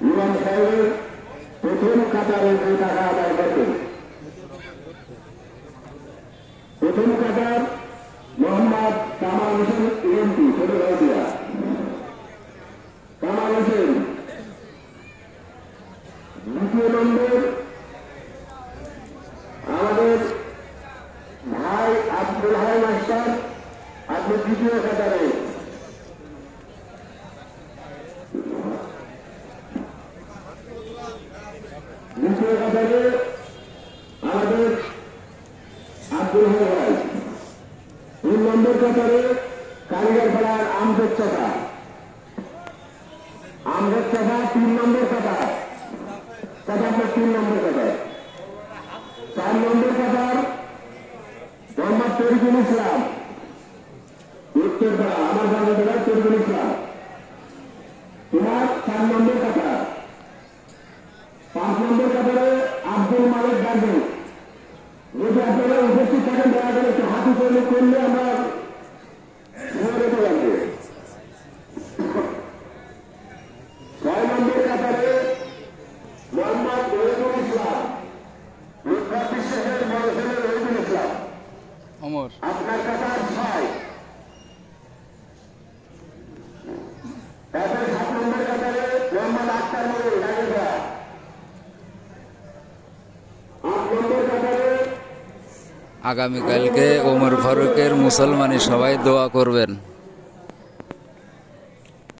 ইমাম সাহেবের প্রথম কাতারে যে টাকা আদায় করবেন, প্রথম কাতার মোহাম্মদ কামাল হোসেন এমপি ছোটগাঁওদিয়া। কামাল হোসেন। দ্বিতীয় নম্বর আমাদের ভাই আব্দুল হাই মাস্টার, আপনি দ্বিতীয় কাতারে। দ্বিতীয় কাতারে আমাদের আব্দুল হাই ভাই। 3 নম্বর কাতারে কারিগরপাড়ার আমজাদ চাচা। আমজাদ চাচা 3 নম্বর কাতার। আপনার 3 নম্বর কাতার। 4 নম্বর কাতার মোহাম্মদ তরিকুল ইসলাম, উত্তরপাড়া। আমার বাংলা তরিকুল ইসলাম তোমার 4 নম্বর কাতার। 5 নম্বর কাতারে আব্দুল মালিক গান্ধী। যদি আপনারা উপস্থিত থাকেন দয়া করে একটু হাতি করলে আমরা যেতে লাগবে। 6 নম্বর কাতারে মোহাম্মদ রহিদুল ইসলাম, রূপা বিশ্বাসের বড় ছেলে রহিদুল ইসলাম। আপনার কাতার 6। তারপরে 7 নম্বর কাতারে মোহাম্মদ আক্তার মনির রাজেন্দ্রা। 8 নম্বর কাতারে আগামীকালকে ওমর ফারুকের মুসলমানি সবাই দোয়া করবেন।